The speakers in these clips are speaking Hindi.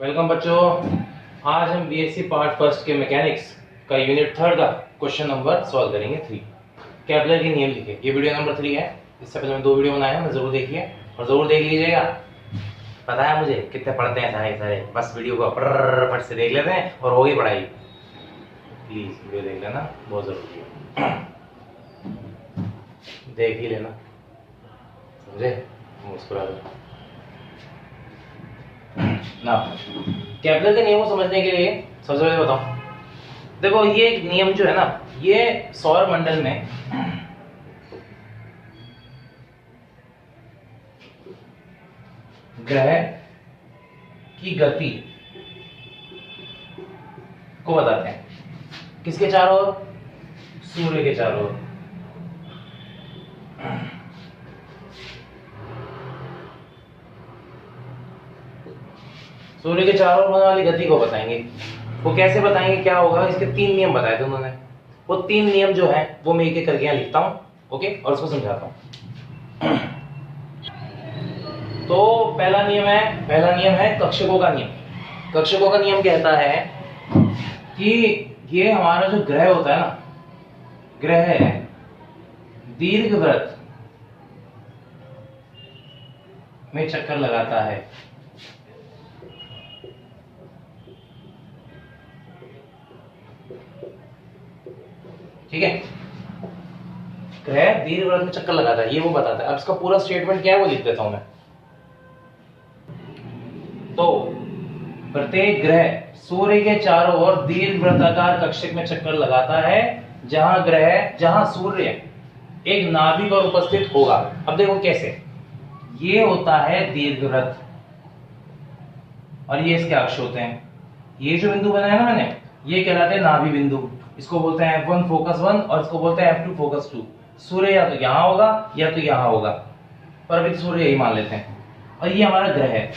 वेलकम बच्चों। आज हम बीएससी पार्ट फर्स्ट के मैकेनिक्स का यूनिट 3 का क्वेश्चन नंबर सॉल्व करेंगे 3। केपलर के नियम लिखे। ये वीडियो नंबर 3 है। इससे पहले मैं 2 वीडियो बनाए हैं, जरूर देखिए और जरूर देख लीजिएगा। पता है मुझे कितने पढ़ते हैं सारे, बस वीडियो को फट से देख लेते हैं और हो गई पढ़ाई। प्लीज वीडियो देख लेना, बहुत जरूरी है। देख ही लेना, समझे? मुस्कुरा दो ना। केपलर के नियम को समझने के लिए सबसे पहले बताऊं, देखो ये एक नियम जो है ना, ये सौर मंडल में ग्रह की गति को बताते हैं। किसके चारों ओर? सूर्य के चारों ओर। सूर्य के चारों ओर होने वाली गति को बताएंगे। वो कैसे बताएंगे, क्या होगा? इसके 3 नियम बताए थे उन्होंने। वो 3 नियम जो है वो मैं एक-एक करके यहाँ लिखता हूँ, ओके, और उसको समझाता हूँ। तो पहला नियम है कक्षकों का नियम। कक्षकों का नियम कहता है कि ये हमारा जो ग्रह होता है ना, ग्रह दीर्घवृत्त में चक्कर लगाता है। ठीक है, ग्रह दीर्घवृत्त में चक्कर लगाता है, ये वो बताता है। अब इसका पूरा स्टेटमेंट क्या है वो लिख देता हूं मैं। तो प्रत्येक ग्रह सूर्य के चारों ओर दीर्घवृत्ताकार कक्षक में चक्कर लगाता है, जहां सूर्य एक नाभि पर उपस्थित होगा। अब देखो कैसे, ये होता है दीर्घवृत्त और ये इसके अक्ष होते हैं। ये जो बिंदु बनाया ना मैंने, ये कहलाते हैं नाभि बिंदु। इसको बोलते हैं F1 फोकस 1 और इसको बोलते हैं F2 फोकस 2। सूर्य या तो यहां होगा या तो यहां होगा, पर अभी सूर्य यही मान लेते हैं। और ये हमारा ग्रह है।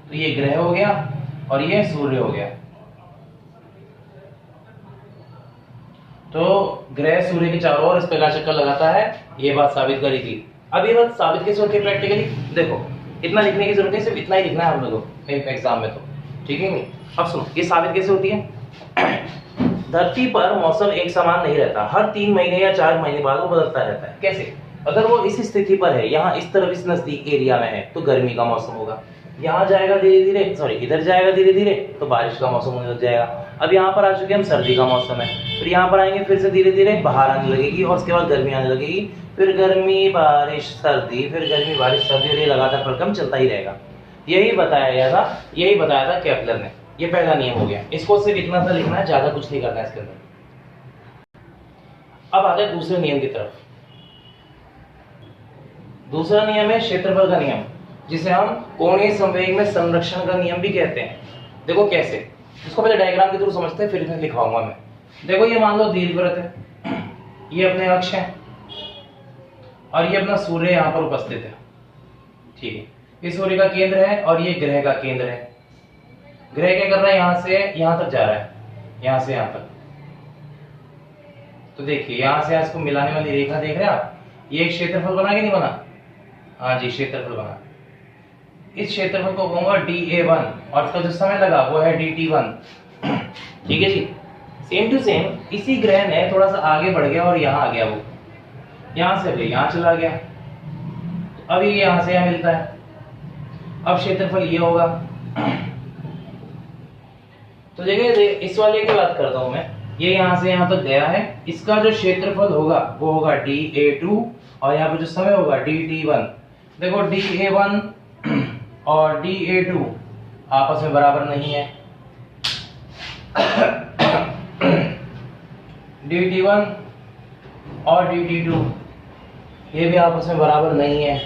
तो ये ग्रह हो गया और ये सूर्य हो गया। तो ग्रह सूर्य के चारों ओर इस प्रकार चक्कर लगाता है, ये बात साबित करी थी। अब ये बात साबित कैसे होती है प्रैक्टिकली? देखो, इतना लिखने की जरूरत है, सिर्फ इतना ही लिखना है हम लोगों को एग्जाम में, तो ठीक है नहीं? अब सुनो, ये साबित कैसे होती है? धरती पर मौसम एक समान नहीं रहता, हर 3 महीने या 4 महीने बाद वो बदलता रहता है। कैसे? अगर वो इस स्थिति पर है, यहाँ इस तरफ इस नजदीक एरिया में है, तो गर्मी का मौसम होगा। यहाँ जाएगा धीरे धीरे, सॉरी इधर जाएगा धीरे धीरे, तो बारिश का मौसम होने लग जाएगा। अब यहाँ पर आ चुके हम, सर्दी का मौसम है, फिर यहाँ पर आएंगे, फिर से धीरे धीरे बाहर आने लगेगी और उसके बाद गर्मी आने लगेगी, फिर गर्मी बारिश सर्दी, फिर गर्मी बारिश सर्दी, और ये लगातार प्रक्रम चलता ही रहेगा। यही बताया था केपलर ने। ये पहला नियम हो गया, इसको सिर्फ इतना सा लिखना है, ज्यादा कुछ नहीं करना है इसके अंदर। अब आते हैं दूसरे नियम की तरफ। दूसरा नियम है क्षेत्रफल का नियम, जिसे हम कोणीय संवेग में संरक्षण का नियम भी कहते हैं। देखो कैसे, इसको पहले डायग्राम के थ्रू समझते हैं, फिर इसमें लिखवाऊंगा मैं। देखो ये मान लो दीर्घवृत्त है, ये अपने अक्ष है और ये अपना सूर्य यहाँ पर उपस्थित है। ठीक है, ये सूर्य का केंद्र है और ये ग्रह का केंद्र है। ग्रह क्या कर रहा है? यहाँ से यहाँ तक जा रहा है, यहाँ से यहाँ तक। तो देखिए यहाँ से इसको मिलाने वाली रेखा देख रहे हैं आप? ये एक क्षेत्रफल बना कि नहीं बना? हाँ जी, क्षेत्रफल बना। इस क्षेत्रफल को कहूंगा dA1 और इसका जो समय लगा वो है dt1। ठीक है जी, सेम टू सेम इसी ग्रह ने थोड़ा सा आगे बढ़ गया और यहाँ आ गया, वो यहाँ से यहाँ चला गया, अब ये यहाँ से यहाँ मिलता है। अब क्षेत्रफल ये होगा। तो देखिए इस वाले की बात करता हूं मैं, ये यहाँ से यहाँ तक गया है, इसका जो क्षेत्रफल होगा वो होगा dA2 और यहाँ पे जो समय होगा dt1। देखो dA1 और dA2 आपस में बराबर नहीं है। dt1 और dt2 ये भी आपस में बराबर नहीं है,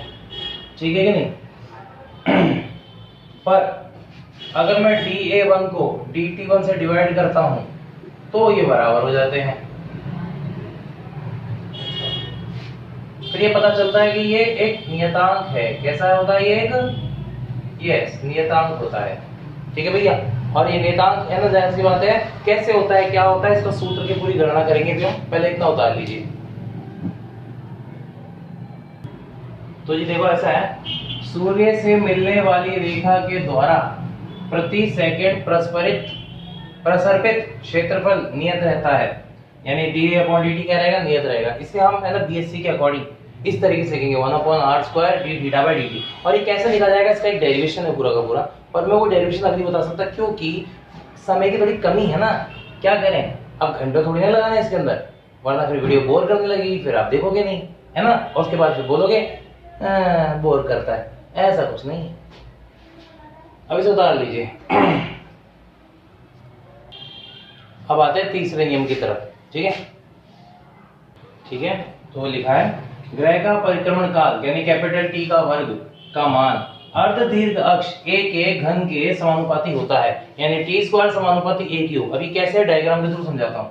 ठीक है कि नहीं? पर अगर मैं dA1 को dt1 से डिवाइड करता हूं तो ये बराबर हो जाते हैं। फिर ये पता चलता है कि ये एक नियतांक है। कैसा होता है ये? एक नियतांक होता है। ठीक है भैया, और ये नियतांक है ना, जाहिर सी बात है। कैसे होता है, क्या होता है, इसका सूत्र की पूरी गणना करेंगे। क्यों? पहले इतना उतार लीजिए। तो जी देखो ऐसा है, सूर्य से मिलने वाली रेखा के द्वारा प्रति सेकंड प्रसर्पित क्षेत्रफल नियत रहता है, यानी d/dt क्या रहेगा, नियत रहेगा। इसे हम है ना बीएससी के अकॉर्डिंग इस तरीके से लिखेंगे 1/r² d θ/dt। और ये कैसे लिखा जाएगा, इसका एक डेरिवेशन है पूरा का पूरा, पर मैं वो डेरिवेशन अभी नहीं बता सकता क्योंकि समय की थोड़ी कमी है ना। क्या करें, अब घंटे थोड़ी ना लगाने इसके अंदर, वरना फिर वीडियो बोर करने लगेगी, फिर आप देखोगे नहीं, है ना, और उसके बाद फिर बोलोगे बोर करता है। ऐसा कुछ नहीं है। अब इसे उतार लीजिए। अब आते हैं तीसरे नियम की तरफ। ठीक है, ठीक है, तो लिखा है ग्रह का परिक्रमण काल यानी कैपिटल टी का वर्ग का मान अर्ध दीर्घ अक्ष a के घन के समानुपाती होता है, यानी t² समानुपाती a क्यूब। अभी कैसे, डायग्राम के थ्रू समझाता हूं।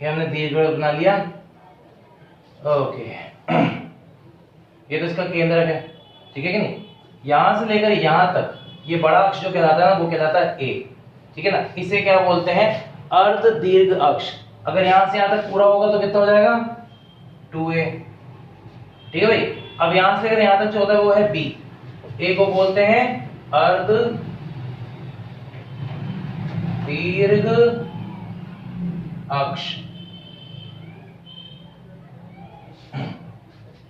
ये हमने दीर्घ बना लिया, ओके। ये तो इसका केंद्रक है, ठीक है कि नहीं, यहां से लेकर यहां तक ये बड़ा अक्ष जो कहलाता है ना, वो कहलाता है a, ठीक है ना। इसे क्या बोलते हैं, अर्ध दीर्घ अक्ष। अगर यहां से यहां तक पूरा होगा तो कितना हो जाएगा, 2a, ठीक है भाई। अब यहां से अगर यहां तक जो होता है वो है b, a को बोलते हैं अर्ध दीर्घ अक्ष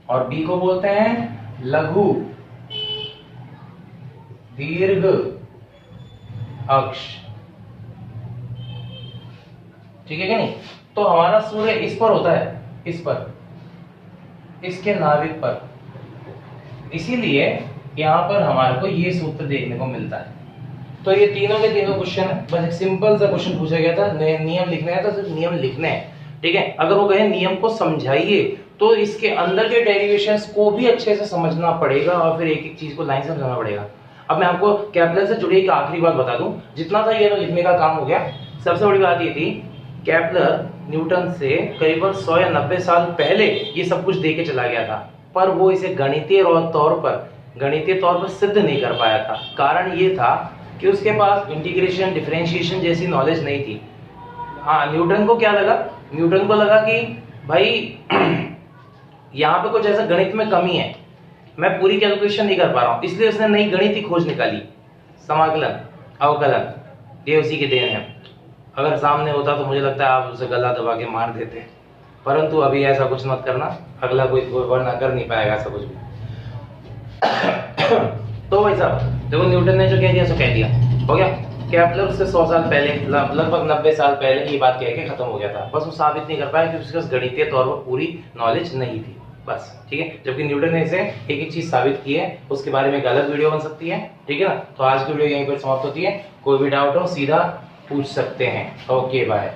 और b को बोलते हैं लघु दीर्घ अक्ष, ठीक है कि नहीं। तो हमारा सूर्य इस पर होता है, इस पर, इसके नाभिक पर, इसीलिए यहां पर हमारे को ये सूत्र देखने को मिलता है। तो ये तीनों के तीनों क्वेश्चन है, बस एक सिंपल सा क्वेश्चन पूछा गया था, नियम लिखने हैं तो सिर्फ नियम लिखने हैं, ठीक है। अगर वो कहे नियम को समझाइए तो इसके अंदर के डेरिवेशंस को भी अच्छे से समझना पड़ेगा और फिर एक एक चीज को लाइन से समझना पड़ेगा। अब मैं आपको केपलर से जुड़ी एक आखिरी बात बता दूं, जितना था ये तो लिखने का काम हो गया। सबसे बड़ी बात ये थी, केपलर न्यूटन से करीबन 100 या 90 साल पहले ये सब कुछ दे के चला गया था, पर वो इसे गणितीय तौर पर सिद्ध नहीं कर पाया था। कारण ये था कि उसके पास इंटीग्रेशन डिफरेंशिएशन जैसी नॉलेज नहीं थी। हाँ, न्यूटन को क्या लगा, न्यूटन को लगा कि भाई यहाँ पे कुछ ऐसा गणित में कमी है, मैं पूरी कैलकुलेशन नहीं कर पा रहा हूँ, इसलिए उसने नई गणित की खोज निकाली, समाकलन अवकलन। ये उसी की देन है। अगर सामने होता तो मुझे लगता है आप उसे गला दबा के मार देते, परंतु अभी ऐसा कुछ मत करना, अगला कोई वरना कर नहीं पाएगा ऐसा कुछ भी। तो भाई साहब देखो, न्यूटन ने जो कह दिया सो कह दिया, हो गया। केपलर उससे 100 साल पहले, लगभग 90 साल पहले ये बात कह के खत्म हो गया था। बस वो साबित नहीं कर पाया क्योंकि उसके पास गणितीय तौर पर पूरी नॉलेज नहीं थी, बस, ठीक है। जबकि न्यूटन ने इसे एक एक चीज साबित की है, उसके बारे में एक अलग वीडियो बन सकती है, ठीक है ना। तो आज की वीडियो यहीं पर समाप्त होती है। कोई भी डाउट हो सीधा पूछ सकते हैं। Okay bye.